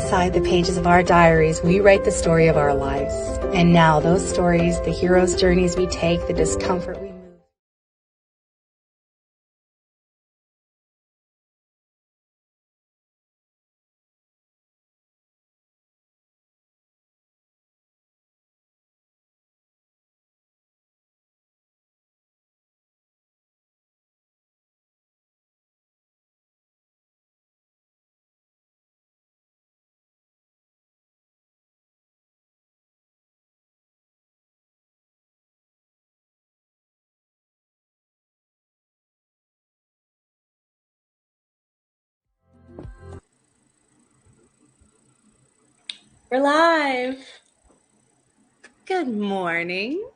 inside the pages of our diaries, we write the story of our lives. And now those stories, the hero's journeys we take, the discomfort we move. We're live. Good morning.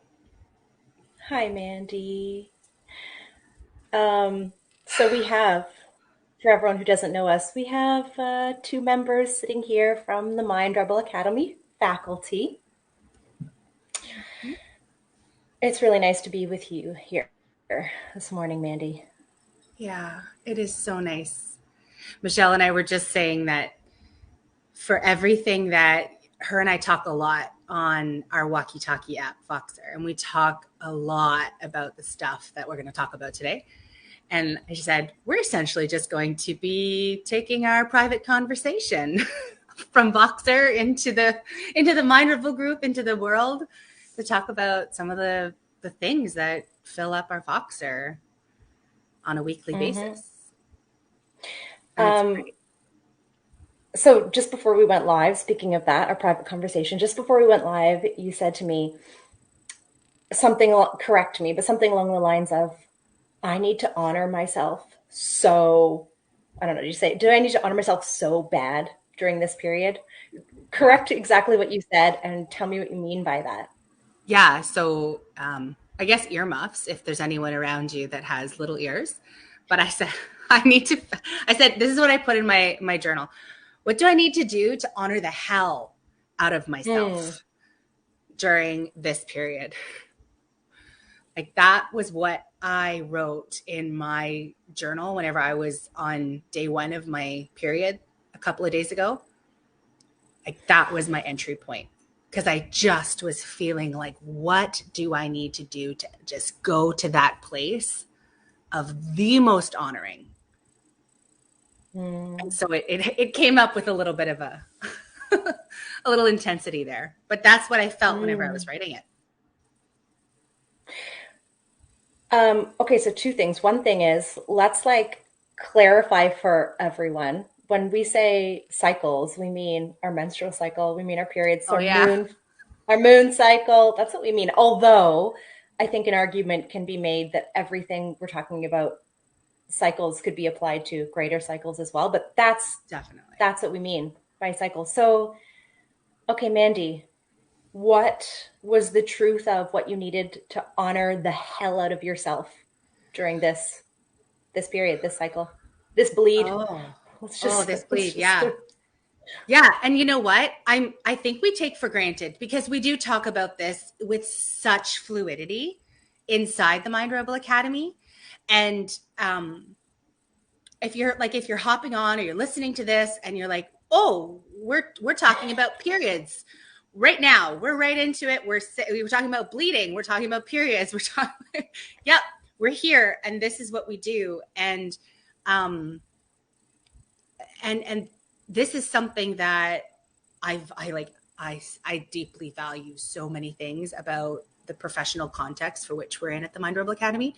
Hi, Mandy. So we have, for everyone who doesn't know us, we have two members sitting here from the Mind Rebel Academy faculty. It's really nice to be with you here this morning, Mandy. Yeah, it is so nice. Michelle and I were just saying that for everything that her and I talk a lot on our walkie-talkie app, Voxer, and we talk a lot about the stuff that we're going to talk about today. And I said, we're essentially just going to be taking our private conversation from Voxer into the Mind Rebel group, into the world, to talk about some of the things that fill up our Voxer on a weekly basis. So just before we went live, speaking of that, our private conversation, just before we went live, you said to me something, correct me, but something along the lines of, I need to honor myself. So, I don't know, did I need to honor myself so bad during this period? Correct exactly what you said and tell me what you mean by that. Yeah. So I guess earmuffs, if there's anyone around you that has little ears. But I said, this is what I put in my journal. What do I need to do to honor the hell out of myself during this period? Like, that was what I wrote in my journal whenever I was on day 1 of my period a couple of days ago. Like, that was my entry point, because I just was feeling like, what do I need to do to just go to that place of the most honoring? And so it came up with a little bit of a a little intensity there, but that's what I felt whenever I was writing it. Okay, so two things. One thing is, let's clarify for everyone. When we say cycles, we mean our menstrual cycle, we mean our periods, Oh, yeah. our moon cycle. That's what we mean. Although I think an argument can be made that everything we're talking about, cycles, could be applied to greater cycles as well. But that's what we mean by cycle. So, okay, Mandy, what was the truth of what you needed to honor the hell out of yourself during this period, this cycle, this bleed? This bleed. Yeah. Yeah. And you know what? I think we take for granted, because we do talk about this with such fluidity inside the Mind Rebel Academy. And if you're hopping on or you're listening to this and you're like, oh, we're talking about periods right now. We're right into it. We're talking about bleeding. We're talking about periods. We're talking, yep, we're here. And this is what we do. And this is something that I deeply value so many things about the professional context for which we're in at the Mind Rebel Academy.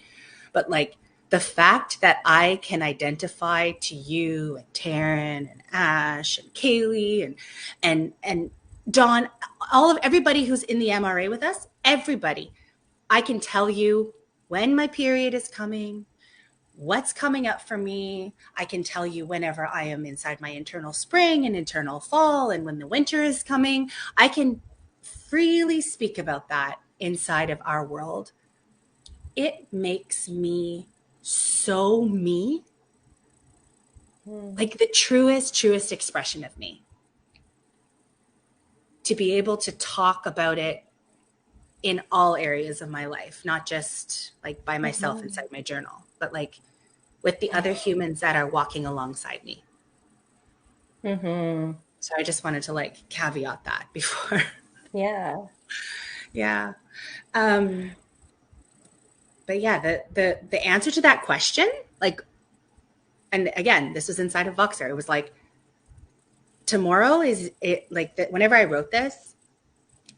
But like, the fact that I can identify to you and Taryn and Ash and Kaylee and Dawn, everybody who's in the MRA with us, everybody, I can tell you when my period is coming, what's coming up for me. I can tell you whenever I am inside my internal spring and internal fall, and when the winter is coming. I can freely speak about that inside of our world. It makes me so me, like the truest expression of me, to be able to talk about it in all areas of my life, not just like by myself inside my journal, but like with the other humans that are walking alongside me. So I just wanted to like caveat that before. Yeah. Yeah. Um, but yeah, the answer to that question, like, and again, this was inside of Voxer. It was like, tomorrow is it like that. Whenever I wrote this,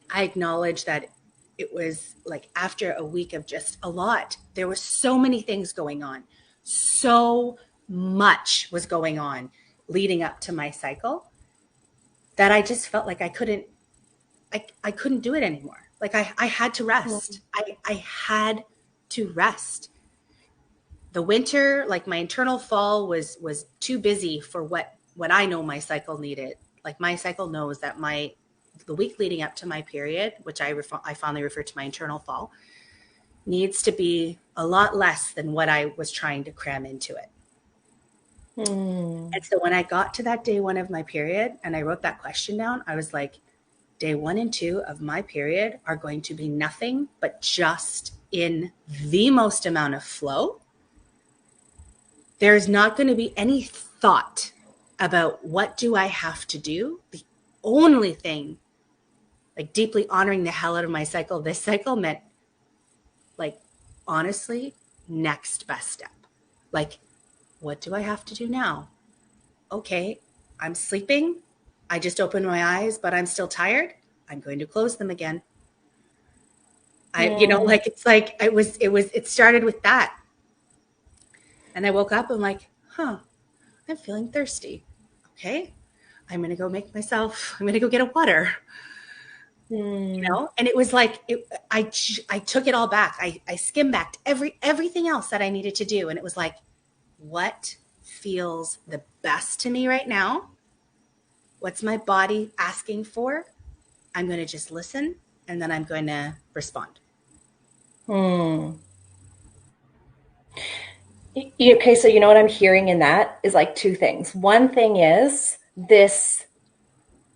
I acknowledged that it was like after a week of just a lot. There were so many things going on. So much was going on leading up to my cycle that I just felt like I couldn't do it anymore. Like I had to rest. I had to rest. The winter, like my internal fall was too busy for what I know my cycle needed. Like my cycle knows that the week leading up to my period, which I fondly refer to my internal fall, needs to be a lot less than what I was trying to cram into it. And so when I got to that day one of my period and I wrote that question down, I was like, day 1 and 2 of my period are going to be nothing but just in the most amount of flow. There's not going to be any thought about what do I have to do. The only thing, like deeply honoring the hell out of my cycle, this cycle meant, like, honestly, next best step. Like, what do I have to do now? Okay, I'm sleeping. I just opened my eyes, but I'm still tired. I'm going to close them again. Like it started with that. And I woke up, I'm like, I'm feeling thirsty. Okay, I'm going to go I'm going to go get a water. And it was like, I took it all back. I skimmed back everything else that I needed to do. And it was like, what feels the best to me right now? What's my body asking for? I'm going to just listen, and then I'm going to respond. Okay, so you know what I'm hearing in that is like two things. One thing is this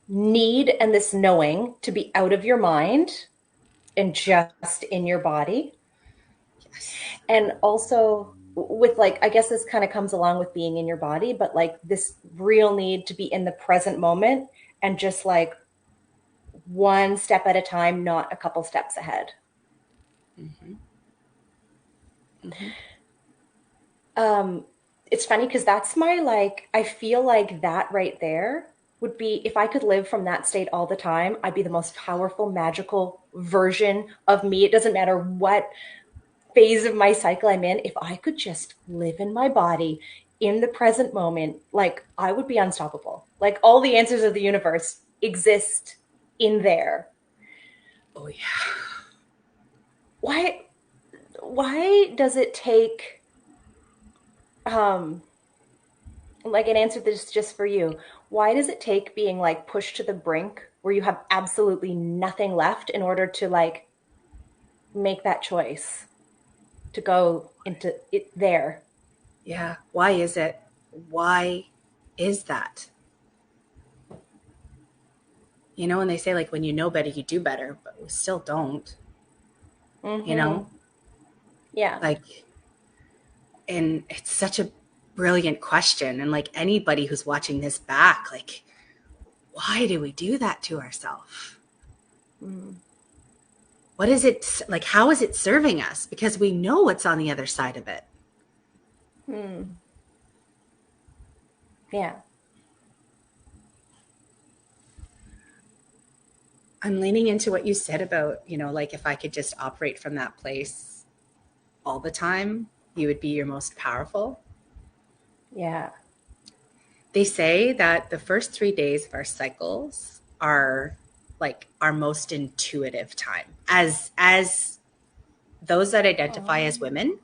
need and this knowing to be out of your mind and just in your body. Yes. And also with like, I guess this kind of comes along with being in your body, but like this real need to be in the present moment and just like one step at a time, not a couple steps ahead. Mm-hmm. Mm-hmm. It's funny because that's my like, I feel like that right there would be, if I could live from that state all the time, I'd be the most powerful, magical version of me. It doesn't matter what phase of my cycle I'm in. If I could just live in my body in the present moment, like I would be unstoppable. Like all the answers of the universe exist in there. Oh, yeah. Why does it take like an answer that's just for you? Why does it take being like pushed to the brink where you have absolutely nothing left in order to like make that choice to go into it there? Yeah. Why is it? Why is that? When they say, like, when you know better, you do better, but we still don't, you Mm-hmm. know? Yeah. Like, and it's such a brilliant question. And like anybody who's watching this back, like, why do we do that to ourselves? What is it like? How is it serving us? Because we know what's on the other side of it. Yeah. I'm leaning into what you said about, like if I could just operate from that place all the time, you would be your most powerful. Yeah. They say that the first 3 days of our cycles are like our most intuitive time as those that identify as women.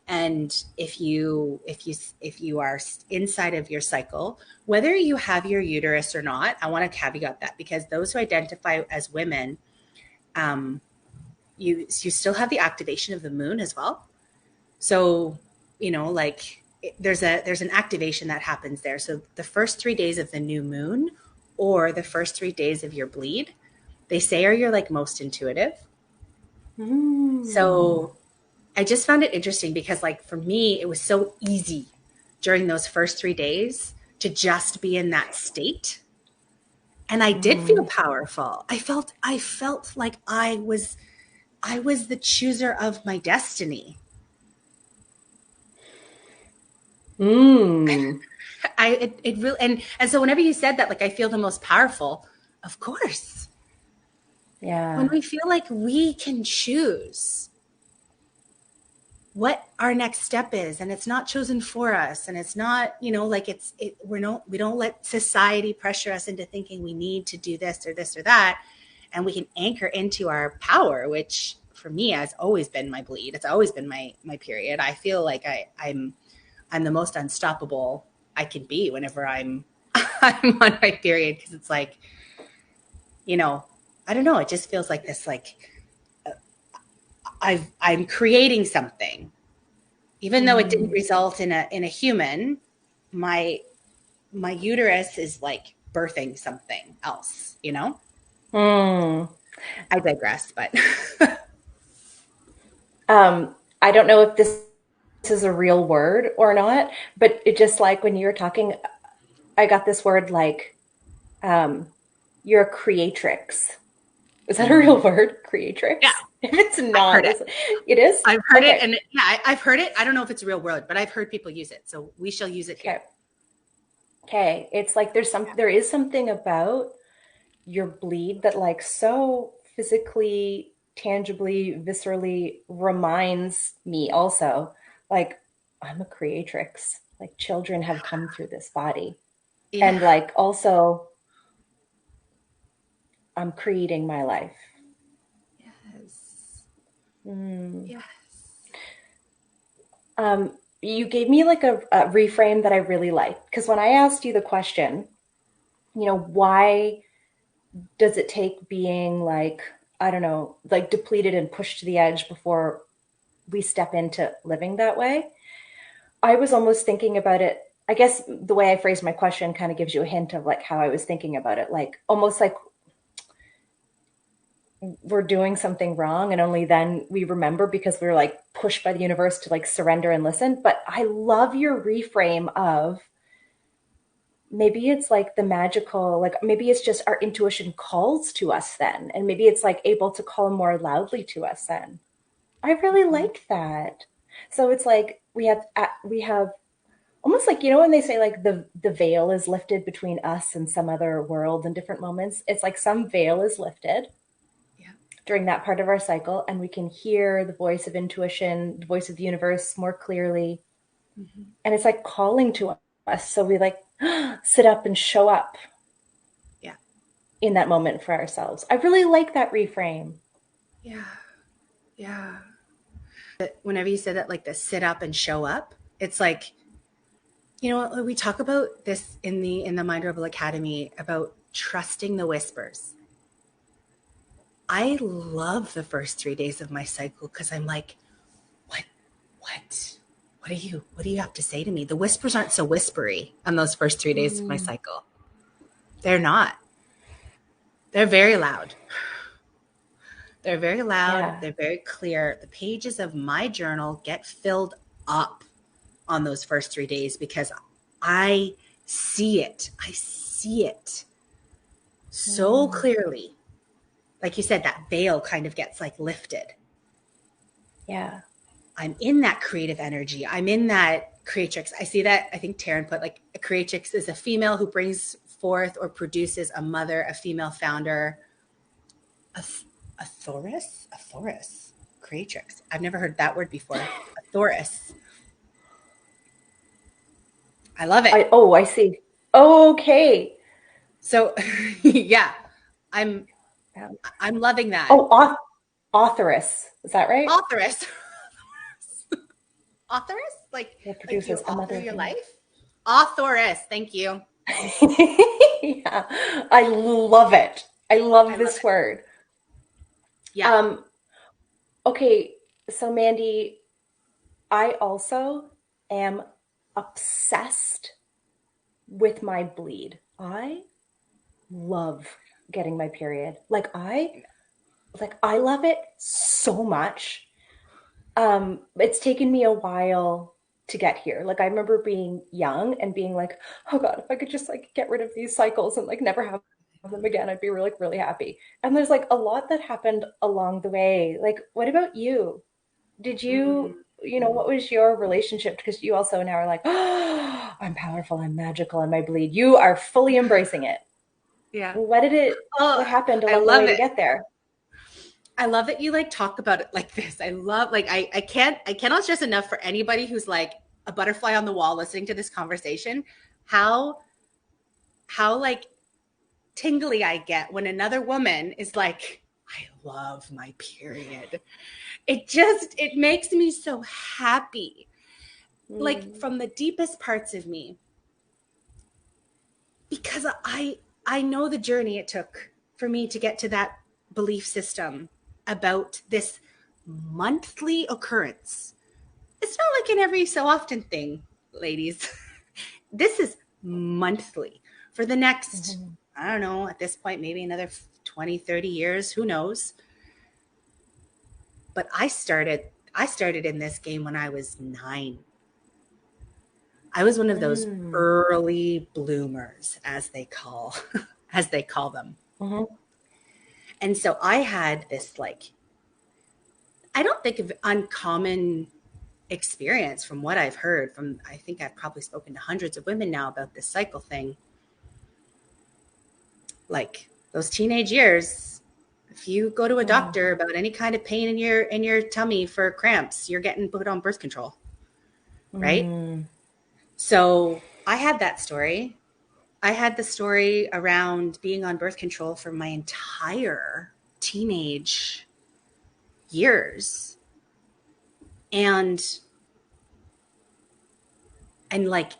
And if you are inside of your cycle, whether you have your uterus or not, I want to caveat that, because those who identify as women, you still have the activation of the moon as well. So like there's an activation that happens there. So the first 3 days of the new moon or the first 3 days of your bleed, they say are your like most intuitive. So I just found it interesting because, like, for me, it was so easy during those first 3 days to just be in that state. And I did feel powerful. I felt like I was the chooser of my destiny. Mm. It really, and so whenever you said that, like, I feel the most powerful, of course. When Yeah. we feel like we can choose what our next step is, and it's not chosen for us, and it's not, like we don't let society pressure us into thinking we need to do this or this or that, and we can anchor into our power, which for me has always been my bleed. It's always been my period. I feel like I'm the most unstoppable I can be whenever I'm I'm on my period, because it's like, I don't know, it just feels like this, like, I'm creating something, even though it didn't result in a human. My uterus is like birthing something else. Mm. I digress, but I don't know if this is a real word or not, but it just like when you were talking, I got this word like um, you're a creatrix. Is that a real word? yeah, Creatrix? If it's I've not, heard it. it is? I've heard it, Okay. and yeah, I've heard it. I don't know if it's a real word, but I've heard people use it, so we shall use it here. Okay. Okay. It's like there is something about your bleed that like so physically, tangibly, viscerally reminds me also like I'm a creatrix. Like children have come through this body. Yeah. And like also I'm creating my life. Yes. Mm. Yes. You gave me like a reframe that I really liked because when I asked you the question, why does it take being like, I don't know, like depleted and pushed to the edge before we step into living that way? I was almost thinking about it. I guess the way I phrased my question kind of gives you a hint of like how I was thinking about it, like almost like we're doing something wrong and only then we remember because we were like pushed by the universe to like surrender and listen. But I love your reframe of maybe it's like the magical, like maybe it's just our intuition calls to us then, and maybe it's like able to call more loudly to us then. I really like that. So it's like we have almost like when they say like the veil is lifted between us and some other world in different moments. It's like some veil is lifted Yeah. during that part of our cycle, and we can hear the voice of intuition, the voice of the universe more clearly. Mm-hmm. And it's like calling to us. So we like sit up and show up Yeah. in that moment for ourselves. I really like that reframe. Yeah. Yeah. Whenever you said that, like the sit up and show up, it's like, we talk about this in the Mind Rebel Academy about trusting the whispers. I love the first 3 days of my cycle because I'm like, what, what do you have to say to me? The whispers aren't so whispery on those first 3 days of my cycle. They're not. They're very loud. They're very loud. Yeah. They're very clear. The pages of my journal get filled up on those first 3 days because I see it. I see it so clearly. Like you said, that veil kind of gets like lifted. Yeah. I'm in that creative energy. I'm in that creatrix. I see that. I think Taryn put like a creatrix is a female who brings forth or produces a mother, a female founder, a Thoris, creatrix. I've never heard that word before. A Thoris. I love it. I see. Okay. So, yeah, I'm I'm loving that. Oh, authoress. Is that right? Authoress. Authoress? That Like you produces a author mother your female. life? Authoress. Thank you. Yeah. I love it. I I love love this it. word. Yeah. Um, okay, so Mandy, I also am obsessed with my bleed. I love getting my period. Like I love it so much. It's taken me a while to get here. Like I remember being young and being like, oh God, if I could just like get rid of these cycles and like never have them again, I'd be really, really happy. And there's like a lot that happened along the way. Like, what about you? Did you, Mm. what was your relationship? Because you also now are like, oh, I'm powerful, I'm magical, and my bleed. You are fully embracing it. Yeah. What Oh, happened I along the love way to it. get there? I love that you like talk about it like this. I love like I cannot stress enough for anybody who's like a butterfly on the wall listening to this conversation, how like tingly I get when another woman is like, I love my period. It makes me so happy. Like Mm. from the deepest parts of me. Because I know the journey it took for me to get to that belief system about this monthly occurrence. It's not like an every so often thing, ladies. This is monthly for the next, Mhm. I don't know, at this point, maybe another 20, 30 years, who knows? But I started in this game when I was 9. I was one of those Mm. early bloomers, as they call as they call them. Mhm. And so I had this like, I don't think of uncommon experience from what I've heard from, I think I've probably spoken to hundreds of women now about this cycle thing. Like those teenage years, if you go to a Mm. doctor about any kind of pain in your tummy for cramps, you're getting put on birth control, right? Mm. So I had that story. I had the story around being on birth control for my entire teenage years. And like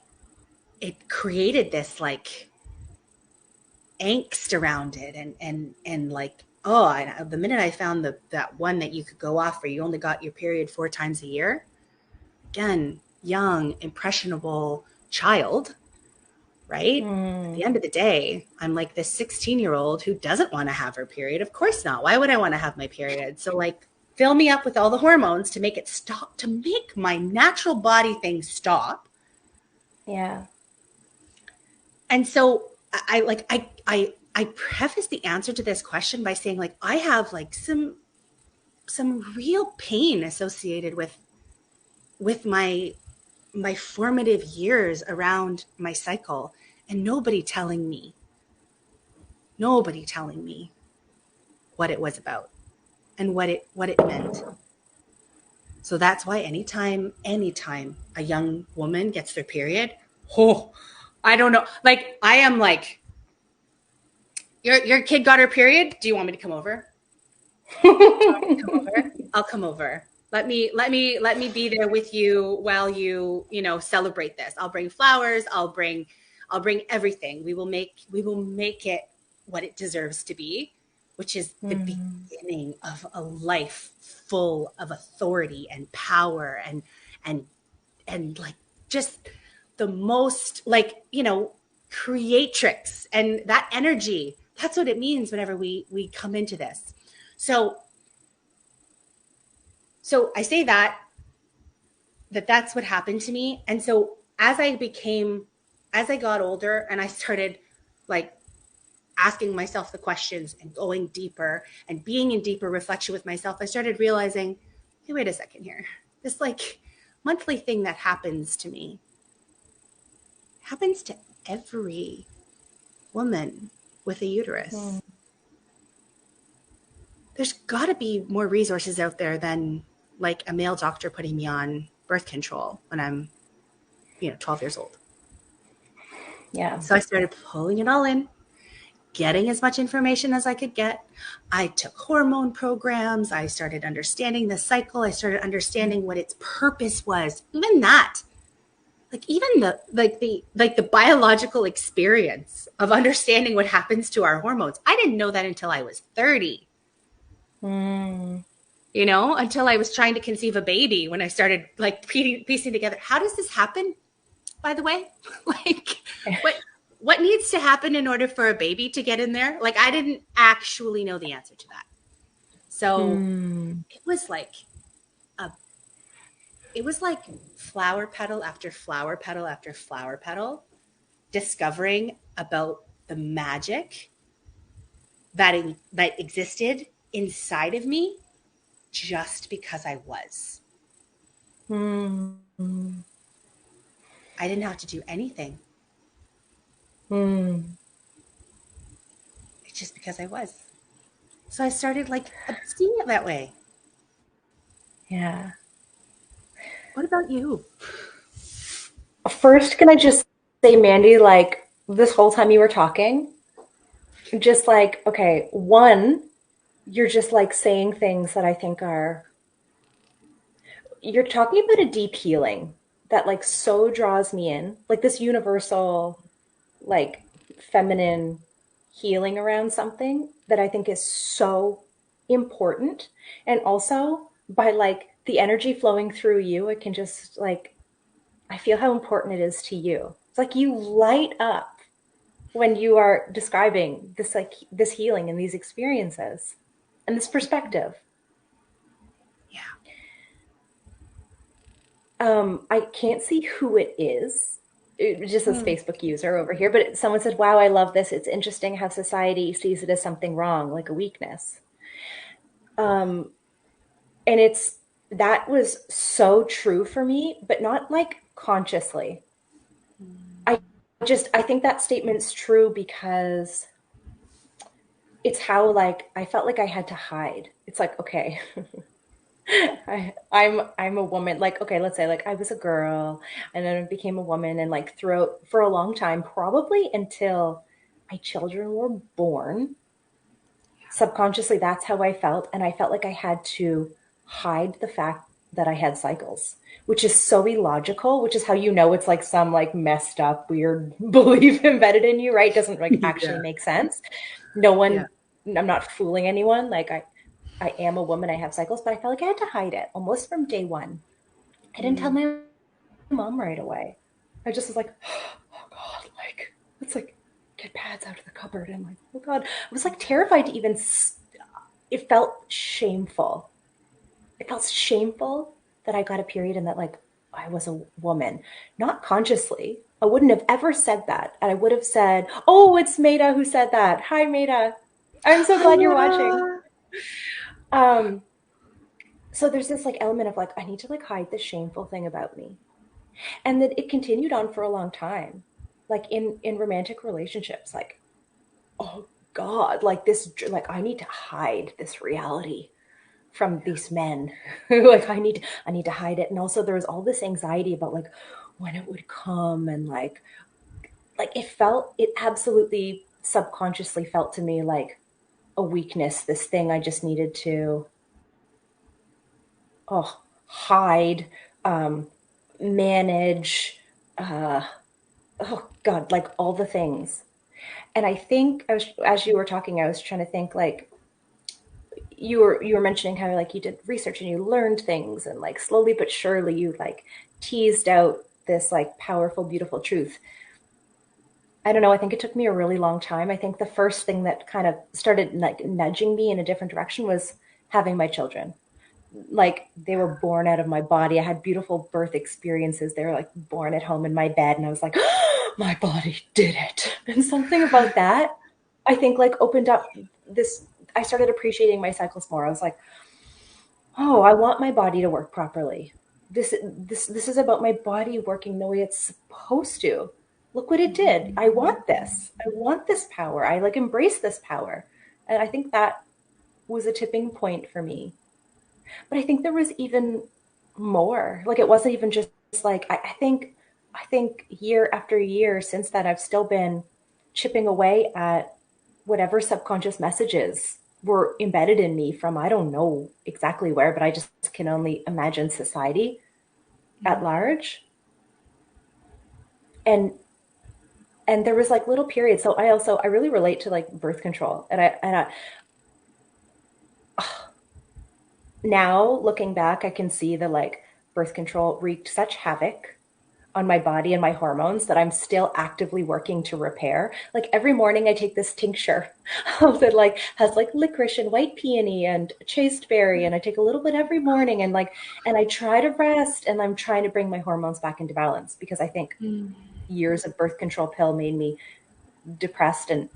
it created this like angst around it and like the minute I found that one that you could go off where you only got your period 4 times a year, again, young, impressionable child, right? At the Mm. end of the day, I'm like this 16-year-old who doesn't want to have her period. Of course not. Why would I want to have my period? So like fill me up with all the hormones to make it stop, to make my natural body thing stop. Yeah. And so I preface the answer to this question by saying like I have like some real pain associated with my formative years around my cycle, and nobody telling me what it was about and what it meant. So that's why anytime a young woman gets their period, oh, I don't know. Like I am like, your kid got her period. Do you want me to come over? Come over. I'll come over. Let me be there with you while you know celebrate this. I'll bring flowers. I'll bring everything. We will make it what it deserves to be, which is the Mm. beginning of a life full of authority and power and like just the most like, you know, creatrix and that energy. That's what it means whenever we come into this. So I say that's what happened to me. And so as I got older and I started like asking myself the questions and going deeper and being in deeper reflection with myself, I started realizing, hey, wait a second here. This like monthly thing that happens to me happens to every woman with a Mm. uterus. There's got to be more resources out there than like a male doctor putting me on birth control when I'm, 12 years old. Yeah. So I started pulling it all in, getting as much information as I could get. I took hormone programs. I started understanding the cycle. I started understanding what its purpose was. Even that, like even the biological experience of understanding what happens to our hormones. I didn't know that until I was 30. Mm. Until I was trying to conceive a baby when I started like piecing together. How does this happen? By the way, like what what needs to happen in order for a baby to get in there? Like I didn't actually know the answer to that. So Mm. it was like a it was like flower petal after flower petal after flower petal discovering about the magic that existed inside of me just because I was. Mm-hmm. I didn't have to do anything. Mm. It's just because I was. So I started like seeing it that way. Yeah. What about you? First, can I just say, Mandy, like this whole time you were talking, just like, okay, one, you're just like saying things that I think are, you're talking about a deep healing that like so draws me in, like this universal, like feminine healing around something that I think is so important. And also by like the energy flowing through you, it can just like, I feel how important it is to you. It's like you light up when you are describing this, like this healing and these experiences and this perspective. Yeah. I can't see who it is. It just says Facebook user over here, but someone said, "Wow, I love this. It's interesting how society sees it as something wrong, like a weakness." And it's that was so true for me, but not like consciously. I I think that statement's true because it's how like I felt like I had to hide. It's like, okay, I'm a woman. Like, okay, let's say like I was a girl and then I became a woman and like throughout for a long time, probably until my children were born, subconsciously that's how I felt. And I felt like I had to hide the fact that I had cycles, which is so illogical, which is how you know it's like some like messed up weird belief embedded in you, right? Doesn't like actually Yeah. make sense. No Yeah. one, I'm not fooling anyone. Like I am a woman, I have cycles, but I felt like I had to hide it almost from day one. I didn't tell my mom right away. I just was like, oh God, like, it's like, get pads out of the cupboard. And like, oh God, I was like terrified to even, it felt shameful. It felt shameful that I got a period and that like I was a woman, not consciously. I wouldn't have ever said that. And I would have said, oh, it's Maida who said that. Hi, Maida. I'm so Hi, glad you're watching. Meta. Um, so there's this like element of like, I need to like hide this shameful thing about me. And that it continued on for a long time. Like in romantic relationships, like, oh God, like this, like I need to hide this reality from these men. Like I need to hide it. And also there was all this anxiety about like when it would come and like it absolutely subconsciously felt to me like a weakness, this thing I just needed to hide, um, manage, uh, oh God, like all the things. And I think as you were talking, I was trying to think like you were mentioning how like you did research and you learned things and like slowly but surely you like teased out this like powerful, beautiful truth. I don't know. I think it took me a really long time. I think the first thing that kind of started like nudging me in a different direction was having my children. Like they were born out of my body. I had beautiful birth experiences. They were like born at home in my bed, and I was like, oh, my body did it. And something about that, I think, like opened up this. I started appreciating my cycles more. I was like, oh, I want my body to work properly. This is about my body working the way it's supposed to. Look what it did. I want this. I want this power. I like embrace this power. And I think that was a tipping point for me. But I think there was even more. Like it wasn't even just like I think year after year since that I've still been chipping away at whatever subconscious messages were embedded in me from I don't know exactly where, but I just can only imagine society at large. And there was like little periods. So I really relate to like birth control. And I now looking back, I can see that like birth control wreaked such havoc on my body and my hormones that I'm still actively working to repair. Like every morning I take this tincture that like has like licorice and white peony and chasteberry and I take a little bit every morning and like and I try to rest and I'm trying to bring my hormones back into balance because I think years of birth control pill made me depressed and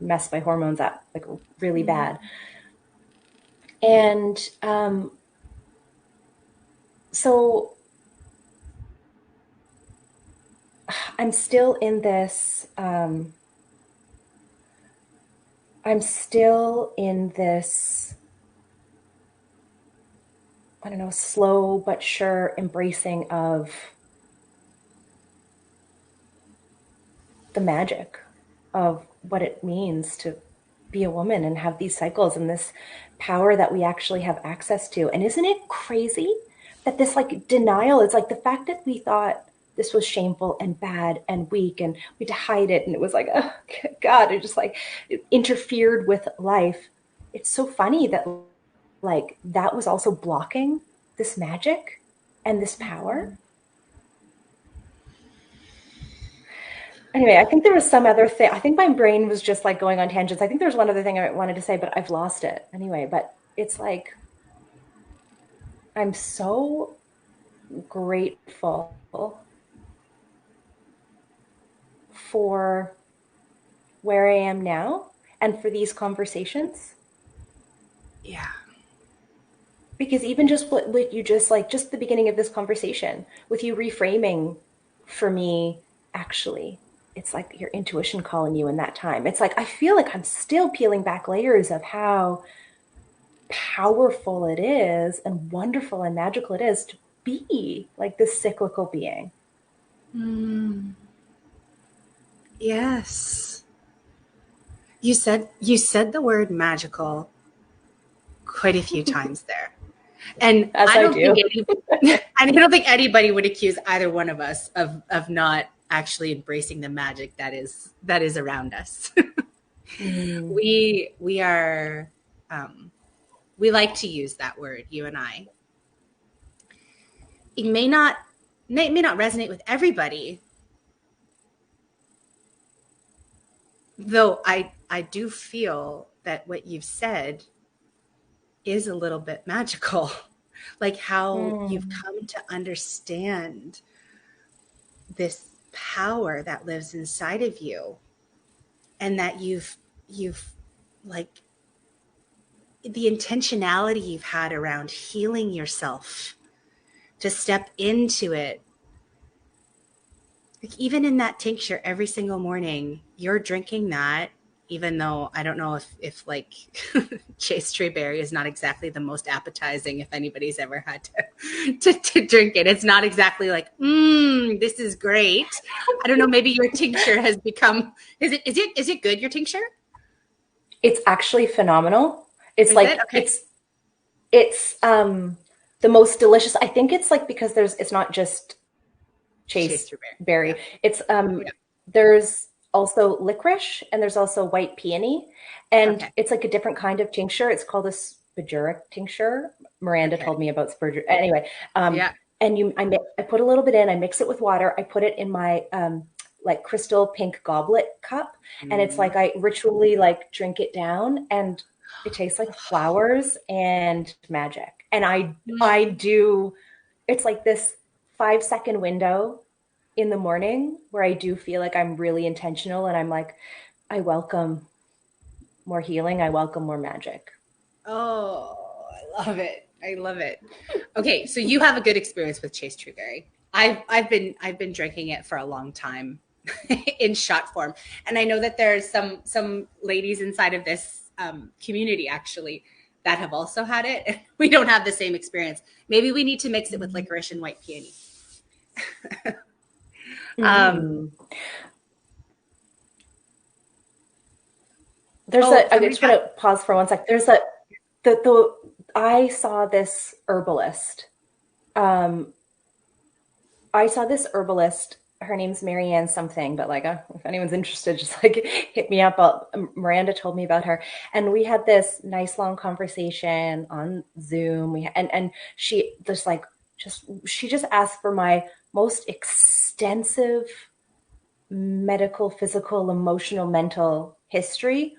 messed by hormones that like really bad. And so I'm still in this. I'm still in this, I don't know, slow but sure embracing of the magic of what it means to be a woman and have these cycles and this power that we actually have access to. And isn't it crazy that this like denial is like the fact that we thought this was shameful and bad and weak and we had to hide it, and it was like, oh God, it just like it interfered with life. It's so funny that like that was also blocking this magic and this power. Anyway, I think there was some other thing. I think my brain was just like going on tangents. I think there's one other thing I wanted to say, but I've lost it anyway. But it's like, I'm so grateful for where I am now and for these conversations. Yeah. Because even just what you just like, just the beginning of this conversation with you reframing for me, actually, it's like your intuition calling you in that time. It's like, I feel like I'm still peeling back layers of how powerful it is and wonderful and magical it is to be like this cyclical being. Yes. You said the word magical quite a few times there. And As I don't do. I don't think anybody would accuse either one of us of not actually embracing the magic that is around us. We are we like to use that word, you and I. It may not resonate with everybody, though I do feel that what you've said is a little bit magical. Like how you've come to understand this power that lives inside of you, and that you've like the intentionality you've had around healing yourself to step into it. Like even in that tincture every single morning, you're drinking that, even though I don't know if like chase tree berry is not exactly the most appetizing if anybody's ever had to drink it. It's not exactly like, this is great. I don't know, maybe your tincture has become, is it good, your tincture? It's actually phenomenal. It's Is like, it? Okay. it's the most delicious. I think it's like, because it's not just chase Chase berry. Yeah. It's there's also licorice and there's also white peony, and Okay. it's like a different kind of tincture. It's called a spaguric tincture. Miranda told me about spaguric. Anyway, Yeah. and I put a little bit in. I mix it with water. I put it in my like crystal pink goblet cup, and it's like I ritually like drink it down, and it tastes like flowers and magic. And I do. It's like this 5-second window in the morning where I do feel like I'm really intentional, and I'm like, I welcome more healing. I welcome more magic. Oh, I love it. I love it. Okay, so you have a good experience with Chase Trueberry. I've been drinking it for a long time in shot form, and I know that there's some ladies inside of this community actually that have also had it. We don't have the same experience. Maybe we need to mix it with licorice and white peony. I just want to pause for 1 sec. There's I saw this herbalist. I saw this herbalist. Her name's Marianne something, but like, if anyone's interested, just like hit me up. Miranda told me about her, and we had this nice long conversation on Zoom. And she she just asked for my most extensive medical, physical, emotional, mental history,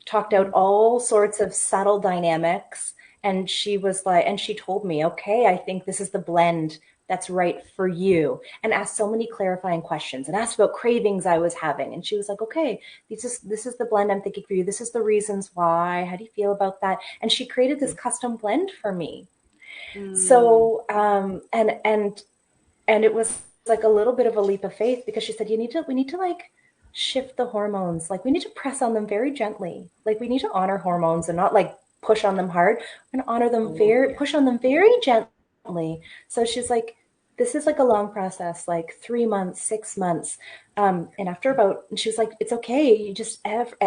talked out all sorts of subtle dynamics. And she was like, and she told me, okay, I think this is the blend that's right for you, and asked so many clarifying questions and asked about cravings I was having. And she was like, okay, this is the blend I'm thinking for you. This is the reasons why. How do you feel about that? And she created this custom blend for me. So, and it was like a little bit of a leap of faith, because she said, we need to like shift the hormones. Like we need to press on them very gently. Like we need to honor hormones and not like push on them hard, and honor them push on them very gently. So she's like, this is like a long process, like 3 months, 6 months. And after about, and she was like, it's okay. You just,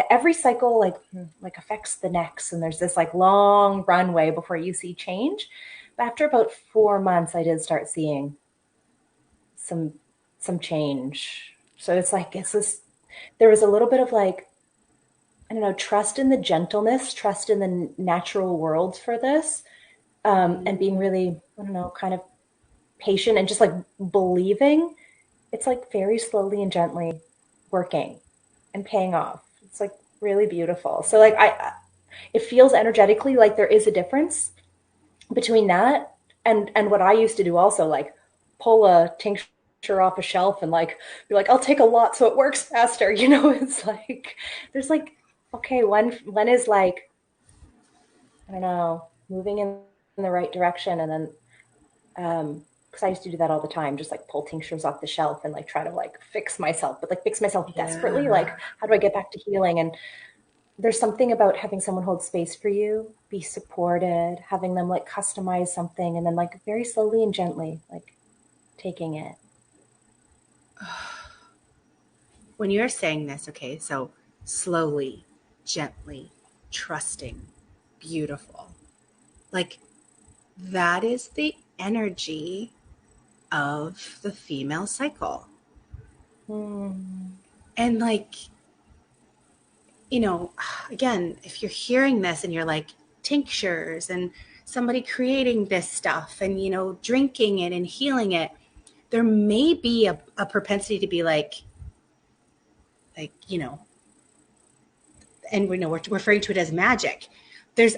every cycle like affects the next. And there's this like long runway before you see change. But after about 4 months, I did start seeing some change. So it's like, it's this, there was a little bit of like, I don't know, trust in the gentleness, trust in the natural world for this, and being really, I don't know, kind of patient and just like believing. It's like very slowly and gently working and paying off. It's like really beautiful. So like it feels energetically like there is a difference between that and what I used to do also, like pull a tincture off a shelf and like be like, I'll take a lot so it works faster. You know, it's like there's like, okay, one is like, I don't know, moving in the right direction, and then because I used to do that all the time, just like pull tinctures off the shelf and like try to like fix myself, but like fix myself desperately. Like, how do I get back to healing? And there's something about having someone hold space for you, be supported, having them like customize something, and then like very slowly and gently, like taking it. When you're saying this, okay, so slowly, gently, trusting, beautiful. Like that is the energy of the female cycle. And like, you know, again, if you're hearing this and you're like, tinctures and somebody creating this stuff and, you know, drinking it and healing it, there may be a propensity to be like, you know, and we know we're referring to it as magic.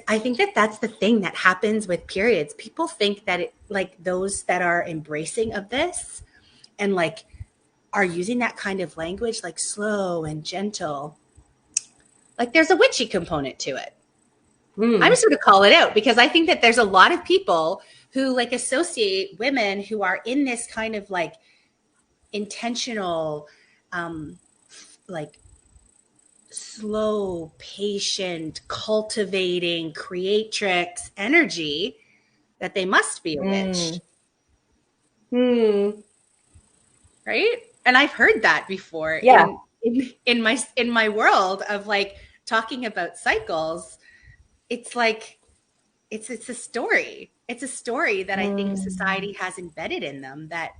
I think that's the thing that happens with periods. People think that it, like those that are embracing of this and like are using that kind of language, like slow and gentle, like there's a witchy component to it. I'm just going to call it out because I think that there's a lot of people who like associate women who are in this kind of like intentional, like slow, patient, cultivating, creatrix energy, that they must be a witch. Right? And I've heard that before in my world of like talking about cycles. It's like it's a story. It's a story that I think society has embedded in them, that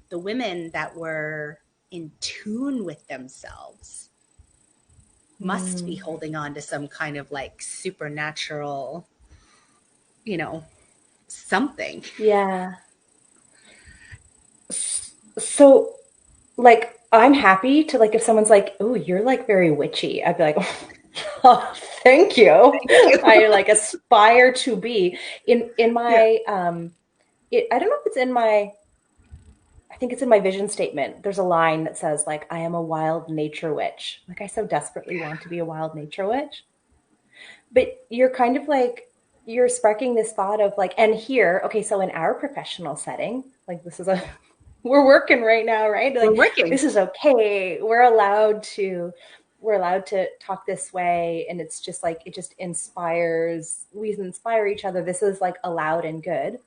the women that were in tune with themselves must be holding on to some kind of like supernatural, you know, something. Yeah. So like I'm happy to like if someone's like, "Oh, you're like very witchy." I'd be like, "Oh, thank you." I like aspire to be in my I don't know if it's in my, I think it's in my vision statement. There's a line that says like, "I am a wild nature witch." Like I so desperately want to be a wild nature witch. But you're kind of like, you're sparking this thought of like, and here, okay, so in our professional setting, like this is a, we're working right now, right? Like We're working. this is okay. We're allowed to talk this way, and it's just like, it just inspires, we inspire each other. This is like allowed and good.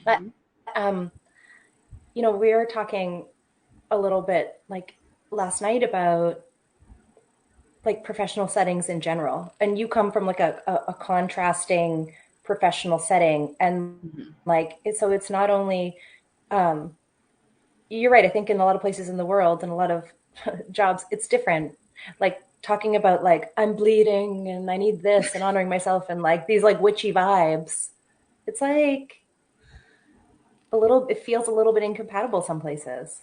But you know, we were talking a little bit like last night about like professional settings in general, and you come from like a contrasting professional setting, and like so it's not only you're right, I think in a lot of places in the world and a lot of jobs it's different, like talking about like I'm bleeding and I need this and honoring myself and like these like witchy vibes. It's like a little, it feels a little bit incompatible some places.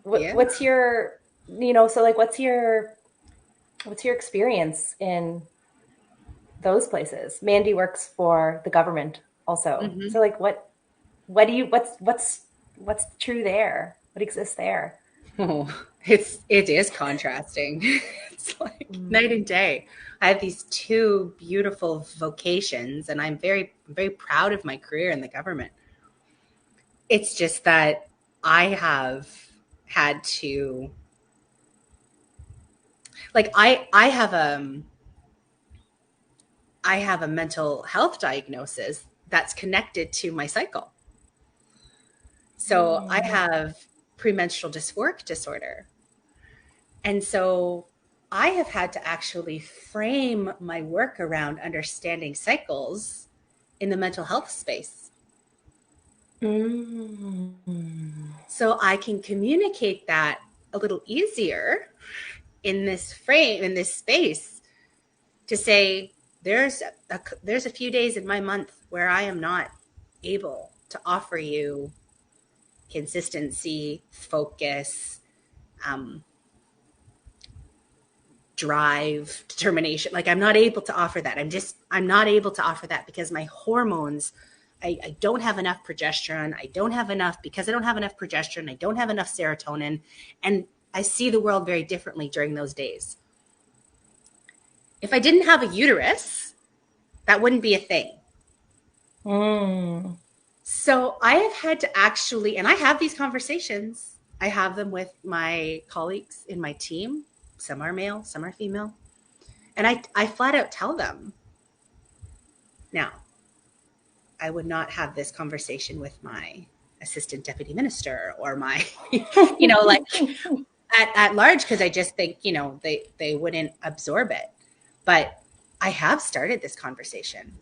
What's your, you know, so like what's your experience in those places? Mandy works for the government also. So like what? What's true there? What exists there? Oh, it is contrasting. It's like night and day. I have these two beautiful vocations, and I'm very proud of my career in the government. It's just that I have had to, like, I have a mental health diagnosis that's connected to my cycle. So I have premenstrual dysphoric disorder. And so I have had to actually frame my work around understanding cycles in the mental health space. So I can communicate that a little easier in this frame, in this space, to say there's a few days in my month where I am not able to offer you consistency, focus, drive, determination. Like, I'm not able to offer that. I'm not able to offer that because my hormones, I don't have enough progesterone. Because I don't have enough progesterone, I don't have enough serotonin. And I see the world very differently during those days. If I didn't have a uterus, that wouldn't be a thing. So I have had to actually, and I have these conversations. I have them with my colleagues in my team. Some are male, some are female. And I flat out tell them. Now, I would not have this conversation with my assistant deputy minister or my, like at large, because I just think, they wouldn't absorb it. But I have started this conversation.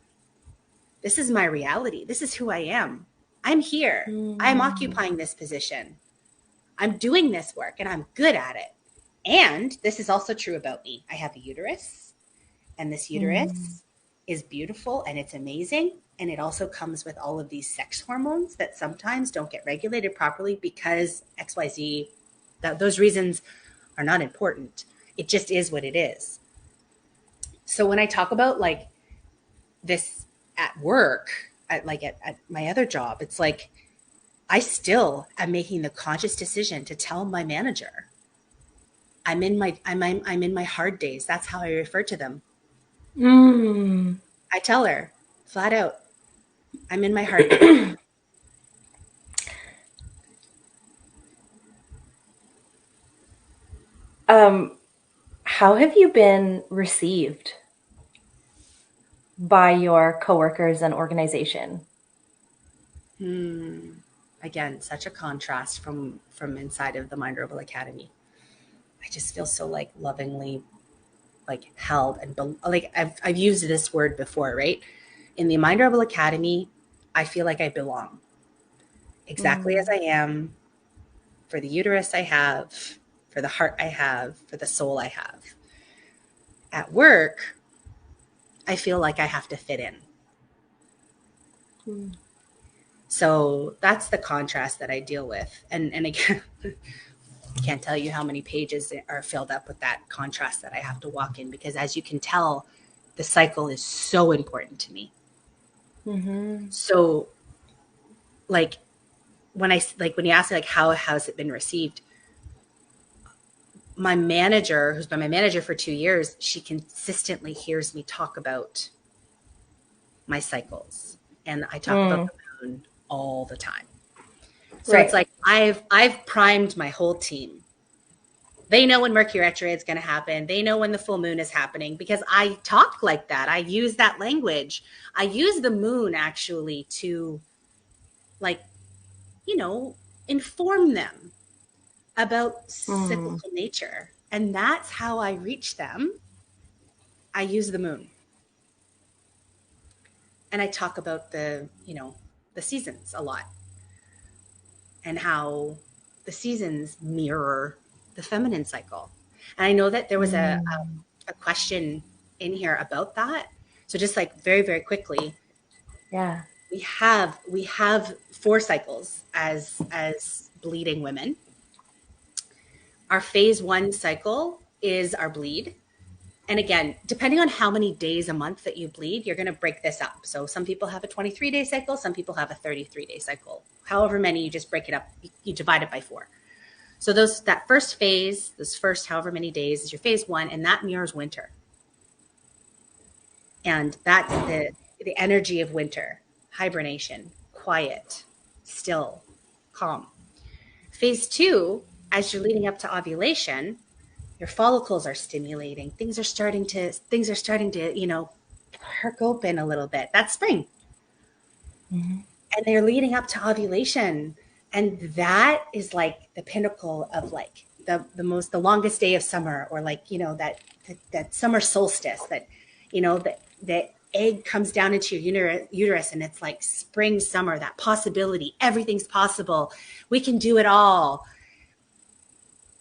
This is my reality. This is who I am. I'm here. I'm occupying this position. I'm doing this work and I'm good at it. And this is also true about me. I have a uterus, and this uterus is beautiful and it's amazing. And it also comes with all of these sex hormones that sometimes don't get regulated properly because XYZ, those reasons are not important. It just is what it is. So when I talk about like this at work, at my other job, it's like I still am making the conscious decision to tell my manager I'm in my hard days. That's how I refer to them. I tell her flat out, I'm in my hard days. How have you been received by your coworkers and organization? Again, such a contrast from inside of the Mind Rebel Academy. I just feel so like lovingly like held and like I've used this word before, right? In the Mind Rebel Academy, I feel like I belong exactly as I am, for the uterus I have, for the heart I have, for the soul I have. At work, I feel like I have to fit in. So that's the contrast that I deal with. And again, can't tell you how many pages are filled up with that contrast that I have to walk in, because as you can tell, the cycle is so important to me. So like when you ask me like how has it been received, my manager, who's been my manager for 2 years, she consistently hears me talk about my cycles, and I talk about the moon all the time. So It's like I've primed my whole team. They know when Mercury retrograde is going to happen. They know when the full moon is happening because I talk like that. I use that language. I use the moon actually to inform them about cyclical nature. And that's how I reach them. I use the moon. And I talk about the seasons a lot and how the seasons mirror the feminine cycle. And I know that there was a question in here about that. So just like very, very quickly. Yeah. We have 4 cycles as bleeding women. Our phase 1 cycle is our bleed. And again, depending on how many days a month that you bleed, you're going to break this up. So some people have a 23-day cycle, some people have a 33-day cycle. However many, you just break it up, you divide it by 4. So that first phase, this first however many days is your phase 1, and that mirrors winter. And that's the energy of winter: hibernation, quiet, still, calm. Phase 2, as you're leading up to ovulation, your follicles are stimulating. Things are starting to, perk open a little bit. That's spring. Mm-hmm. And they're leading up to ovulation. And that is like the pinnacle of like the longest day of summer, or like, that summer solstice, that, the egg comes down into your uterus, and it's like spring, summer, that possibility. Everything's possible. We can do it all.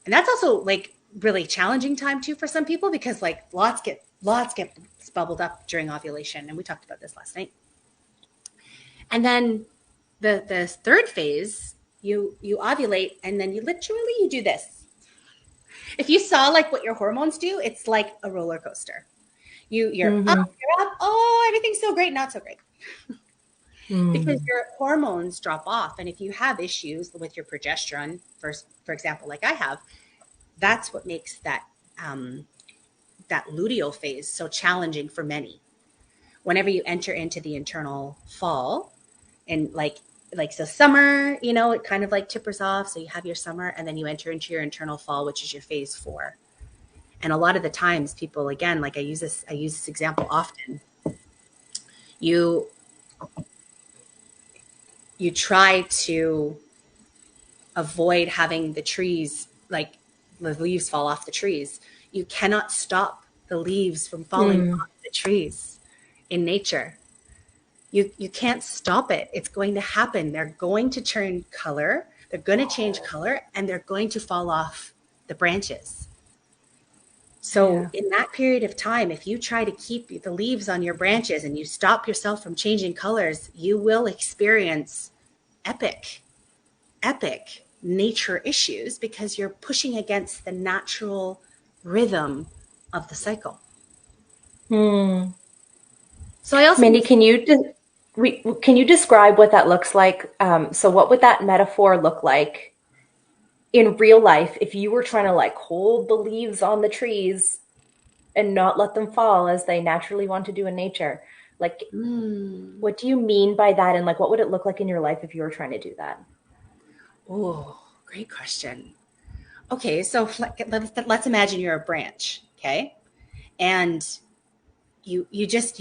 And that's also like really challenging time too for some people, because like lots get bubbled up during ovulation. And we talked about this last night. And then the third phase, you ovulate, and then you do this. If you saw like what your hormones do, it's like a roller coaster. You're up, you're up. Oh, everything's so great, not so great. Because your hormones drop off. And if you have issues with your progesterone, for example, like I have, that's what makes that luteal phase so challenging for many. Whenever you enter into the internal fall, and like so summer, it kind of like tippers off. So you have your summer, and then you enter into your internal fall, which is your phase 4. And a lot of the times people, again, like I use this example often. You try to avoid having the trees, like the leaves fall off the trees. You cannot stop the leaves from falling off the trees in nature. You can't stop it. It's going to happen. They're going to turn color. They're going to change color, and they're going to fall off the branches. So in that period of time, if you try to keep the leaves on your branches and you stop yourself from changing colors, you will experience epic nature issues, because you're pushing against the natural rhythm of the cycle. So I also, Mandy, can you describe what that looks like? So what would that metaphor look like in real life if you were trying to like hold the leaves on the trees and not let them fall as they naturally want to do in nature? Like, what do you mean by that? And like, what would it look like in your life if you were trying to do that? Oh, great question. Okay, so let's imagine you're a branch, okay? And you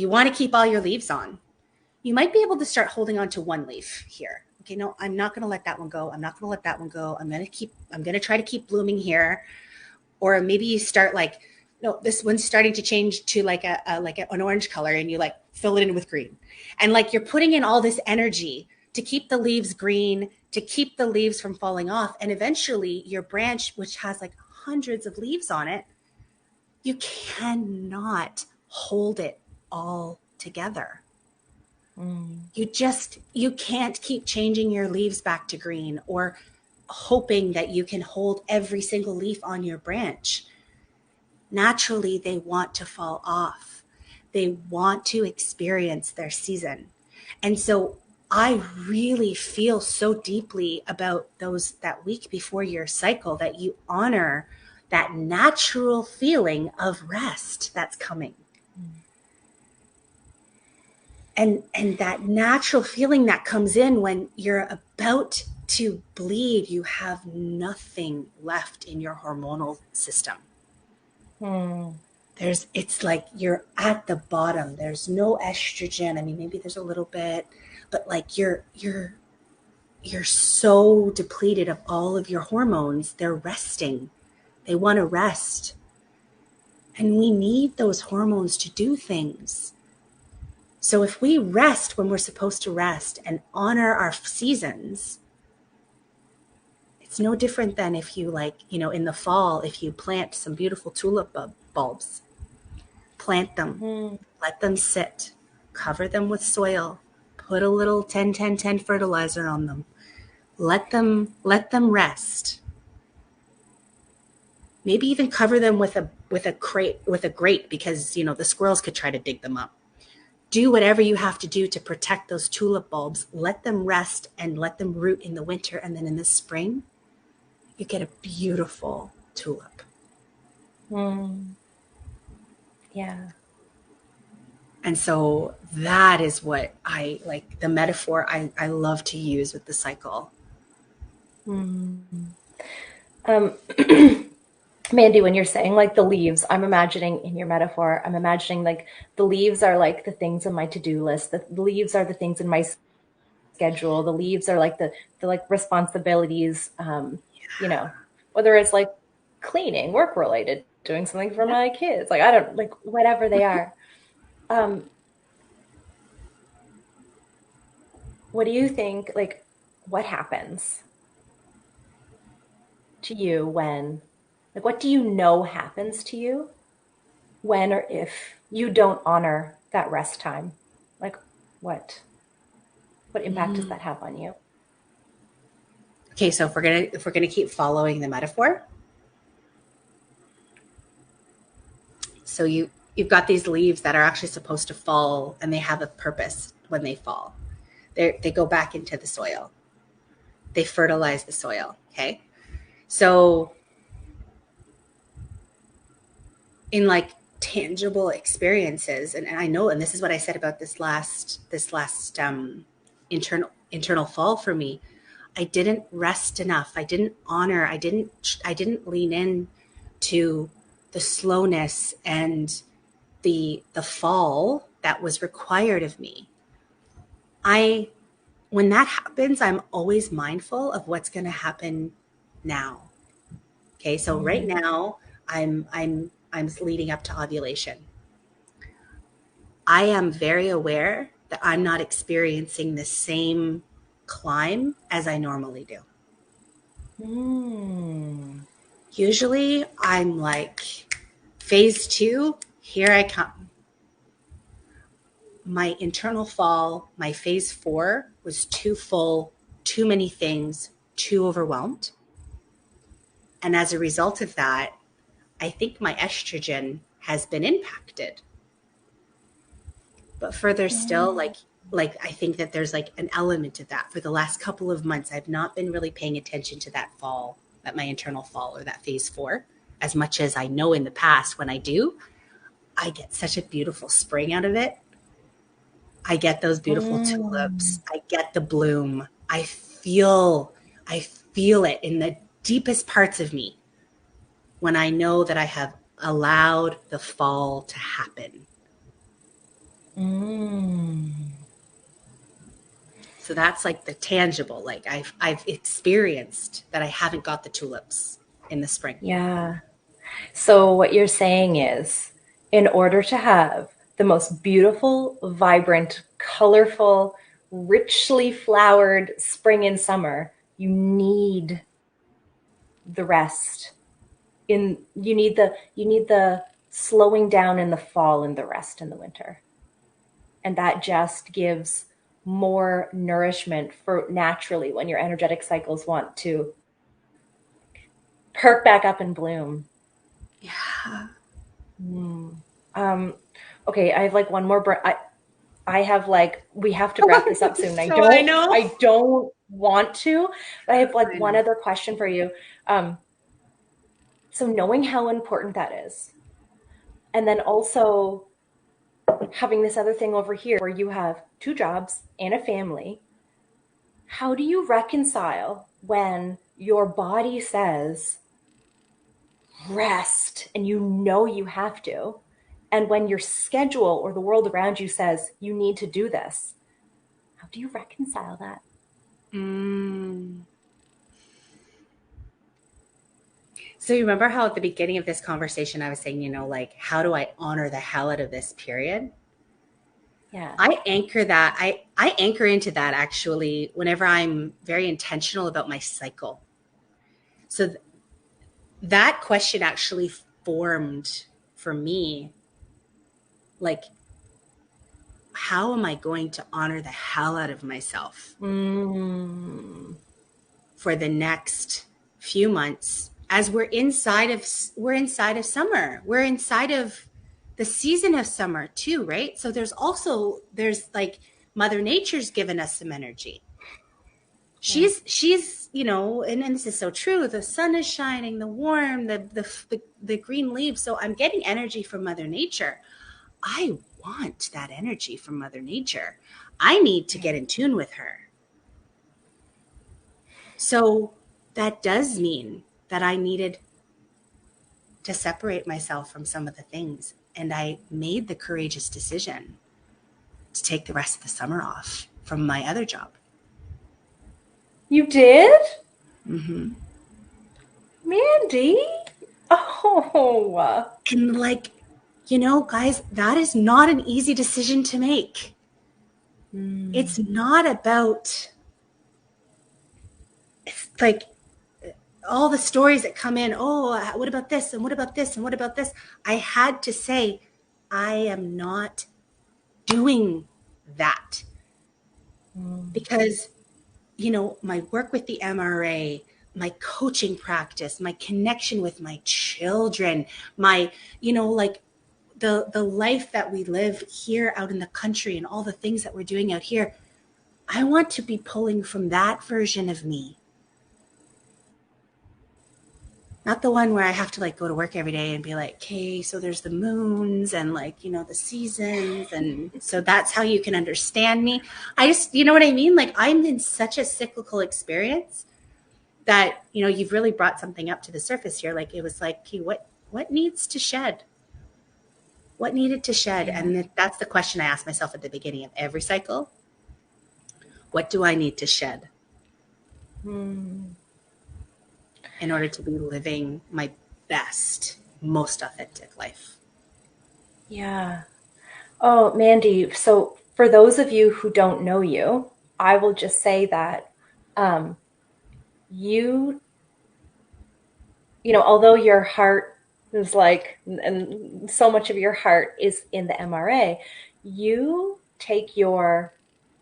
want to keep all your leaves on. You might be able to start holding on to one leaf here. Okay, no, I'm not going to let that one go. I'm not going to let that one go. I'm going to try to keep blooming here. Or maybe you start like, no, this one's starting to change to like an orange color, and you like fill it in with green. And like you're putting in all this energy to keep the leaves green, to keep the leaves from falling off. And eventually your branch, which has like hundreds of leaves on it, you cannot hold it all together. You can't keep changing your leaves back to green, or hoping that you can hold every single leaf on your branch. Naturally, they want to fall off. They want to experience their season. And so I really feel so deeply about that week before your cycle, that you honor that natural feeling of rest that's coming. And that natural feeling that comes in when you're about to bleed, you have nothing left in your hormonal system. It's like you're at the bottom. There's no estrogen. I mean, maybe there's a little bit, but like you're so depleted of all of your hormones. They're resting. They want to rest. And we need those hormones to do things. So if we rest when we're supposed to rest and honor our seasons, it's no different than if you in the fall, if you plant some beautiful tulip bulbs, plant them, let them sit, cover them with soil, put a little 10-10-10 fertilizer on them, let them rest. Maybe even cover them with with a grate, because, you know, the squirrels could try to dig them up. Do whatever you have to do to protect those tulip bulbs. Let them rest and let them root in the winter. And then in the spring, you get a beautiful tulip. Yeah. And so that is what I like, the metaphor I love to use with the cycle. Mandy, when you're saying like the leaves, I'm imagining in your metaphor, I'm imagining like the leaves are like the things on my to-do list. The leaves are the things in my schedule. The leaves are like the like responsibilities, you know, whether it's like cleaning, work related, doing something for my kids, like I don't like whatever they are. What do you think, like what happens to you when, like what do you know happens to you when or if you don't honor that rest time? Like what impact does that have on you? Okay, so if we're gonna keep following the metaphor, so you've got these leaves that are actually supposed to fall, and they have a purpose when they fall. They go back into the soil. They fertilize the soil. Okay, so in like tangible experiences, and I know, and this is what I said about this last internal fall for me. I didn't rest enough. I didn't honor. I didn't lean in to the slowness and the fall that was required of me. When that happens, I'm always mindful of what's going to happen now. Okay, so right now I'm leading up to ovulation. I am very aware that I'm not experiencing the same climb as I normally do. Usually I'm like, phase 2, here I come. My internal fall, my phase 4 was too full, too many things, too overwhelmed. And as a result of that, I think my estrogen has been impacted. But further still, like I think that there's like an element of that. For the last couple of months, I've not been really paying attention to that fall, that my internal fall, or that phase 4, as much as I know in the past when I do, I get such a beautiful spring out of it. I get those beautiful tulips. I get the bloom. I feel it in the deepest parts of me when I know that I have allowed the fall to happen. So that's like the tangible, like I've experienced that I haven't got the tulips in the spring. Yeah. So what you're saying is, in order to have the most beautiful, vibrant, colorful, richly flowered spring and summer, you need the rest. You need the slowing down in the fall and the rest in the winter. And that just gives more nourishment for naturally when your energetic cycles want to perk back up and bloom. Yeah. Okay, I have like one more. I have like, we have to wrap this up soon. I know. I don't want to, but I have like one other question for you. So knowing how important that is, and then also having this other thing over here where you have 2 jobs and a family, how do you reconcile when your body says rest and you know you have to, and when your schedule or the world around you says you need to do this? How do you reconcile that? So you remember how at the beginning of this conversation I was saying, you know, like, how do I honor the hell out of this period? Yeah. I anchor that. I anchor into that actually whenever I'm very intentional about my cycle. So that question actually formed for me, like, how am I going to honor the hell out of myself for the next few months as we're inside of summer. We're inside of the season of summer too, right? So there's like Mother Nature's given us some energy. She's and this is so true. The sun is shining, the warm, the green leaves. So I'm getting energy from Mother Nature. I want that energy from Mother Nature. I need to get in tune with her. So that does mean that I needed to separate myself from some of the things. And I made the courageous decision to take the rest of the summer off from my other job. You did? Mm-hmm. Mandy? Oh. And guys, that is not an easy decision to make. It's not about, it's like all the stories that come in. Oh, what about this? And what about this? And what about this? I had to say, I am not doing that. Because, my work with the MRA, my coaching practice, my connection with my children, my, the life that we live here out in the country and all the things that we're doing out here, I want to be pulling from that version of me. Not the one where I have to go to work every day and be like, okay, so there's the moons and the seasons. And so that's how you can understand me. I just, you know what I mean? I'm in such a cyclical experience that, you've really brought something up to the surface here. It was okay, what needs to shed? What needed to shed? Yeah. And that's the question I ask myself at the beginning of every cycle. What do I need to shed? In order to be living my best, most authentic life. Yeah. Oh, Mandy. So for those of you who don't know you, I will just say that although your heart is and so much of your heart is in the MRA, you take your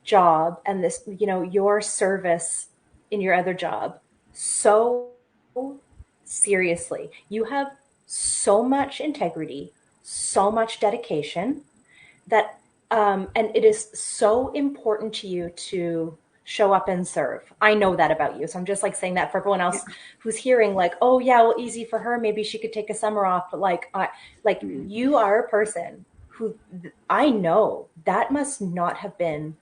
job and this, your service in your other job so seriously. You have so much integrity, so much dedication that, and it is so important to you to show up and serve. I know that about you. So I'm just saying that for everyone else who's hearing oh yeah, well, easy for her. Maybe she could take a summer off. But you are a person who I know that must not have been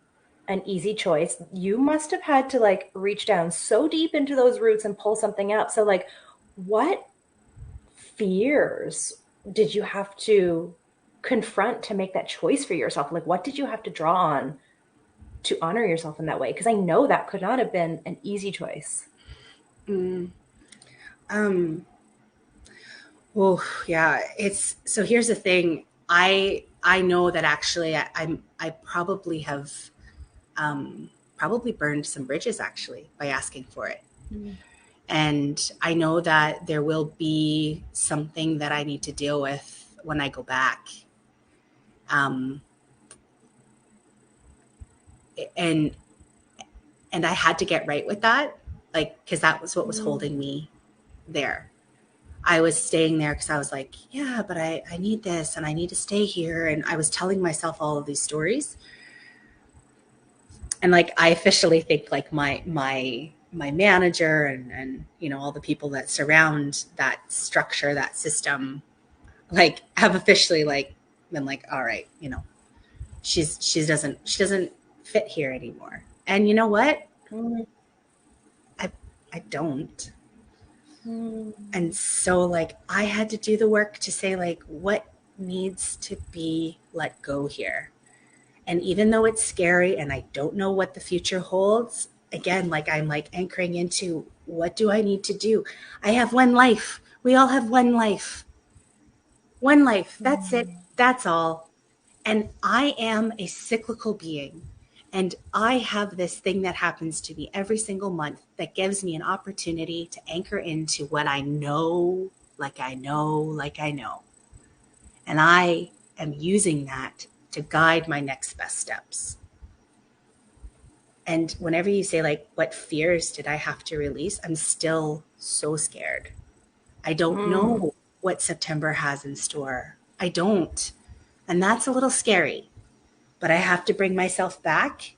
an easy choice. You must have had to reach down so deep into those roots and pull something out. So what fears did you have to confront to make that choice for yourself? What did you have to draw on to honor yourself in that way? Because I know that could not have been an easy choice. Well, yeah, so here's the thing. I know that actually I probably have probably burned some bridges actually by asking for it. And I know that there will be something that I need to deal with when I go back. And I had to get right with that, because that was what was holding me there. I was staying there because I was yeah, but I need this and I need to stay here. And I was telling myself all of these stories. And I officially think my manager and all the people that surround that structure, that system, have officially been all right, she doesn't fit here anymore. And you know what? I don't. And so I had to do the work to say what needs to be let go here. And even though it's scary and I don't know what the future holds, again, I'm anchoring into what do I need to do? I have one life. We all have one life. One life. That's it. That's all. And I am a cyclical being. And I have this thing that happens to me every single month that gives me an opportunity to anchor into what I know, I know. And I am using that to guide my next best steps. And whenever you say what fears did I have to release, I'm still so scared. I don't know what September has in store. I don't. And that's a little scary. But I have to bring myself back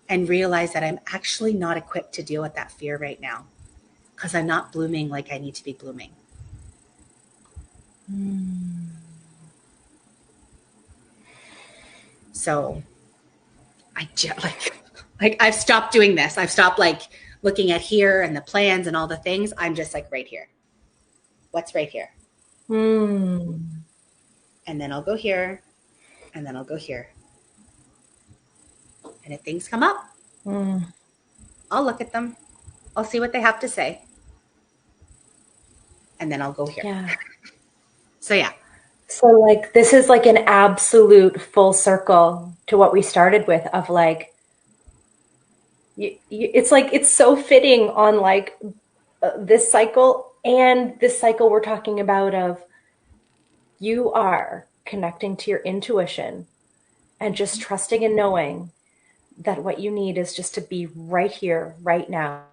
and realize that I'm actually not equipped to deal with that fear right now because I'm not blooming like I need to be blooming. So I just like I've stopped doing this. I've stopped like looking at here and the plans and all the things. I'm just like right here. What's right here? And then I'll go here, and then I'll go here. And if things come up, I'll look at them. I'll see what they have to say. And then I'll go here. Yeah. So yeah. So like this is like an absolute full circle to what we started with of like, it's like, it's so fitting on like this cycle and this cycle we're talking about of you are connecting to your intuition and just trusting and knowing that what you need is just to be right here, right now,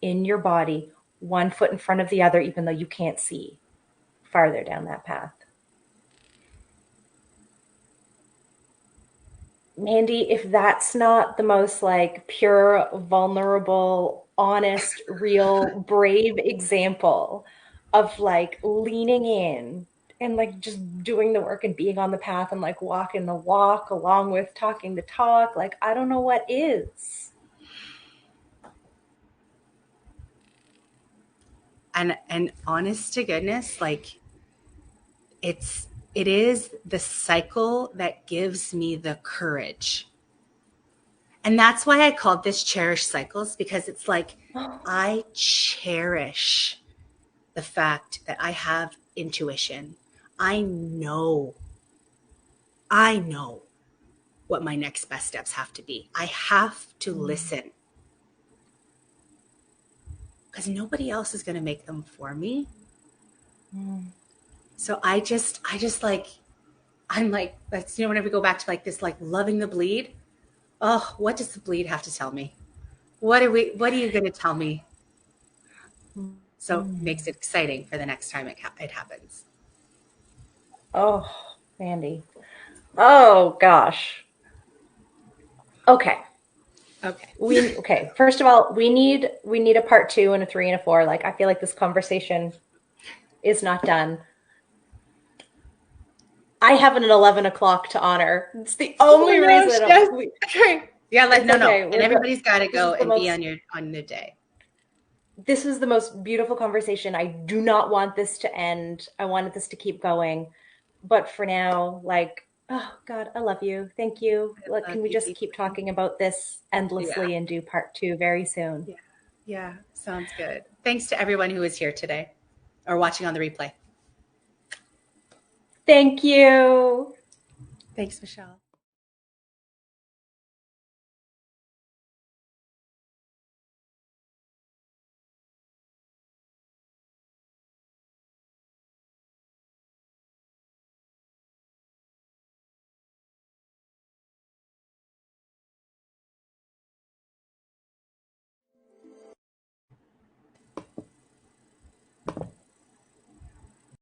in your body, one foot in front of the other, even though you can't see farther down that path. Mandy, if that's not the most like pure, vulnerable, honest, real, brave example of like leaning in and like just doing the work and being on the path and like walking the walk along with talking the talk, like I don't know what is. And honest to goodness, like it is the cycle that gives me the courage. And that's why I called this Cherished Cycles, because it's like I cherish the fact that I have intuition. I know what my next best steps have to be. I have to listen. Because nobody else is going to make them for me. So I just like, I'm like, that's, whenever we go back to like this, like loving the bleed. Oh, what does the bleed have to tell me? What are you going to tell me? So it makes it exciting for the next time it happens. Oh, Mandy. Oh gosh. Okay. First of all, we need a part 2 and a 3 and a 4. Like I feel like this conversation is not done. I have an 11 o'clock to honor. It's the only reason. Yes. Yeah, like no. And everybody's got to go and be on the day. This is the most beautiful conversation. I do not want this to end. I wanted this to keep going. But for now, like, oh God, I love you. Thank you. Like, can we just keep talking about this endlessly and do part 2 very soon? Yeah, sounds good. Thanks to everyone who is here today or watching on the replay. Thank you. Thanks, Michelle.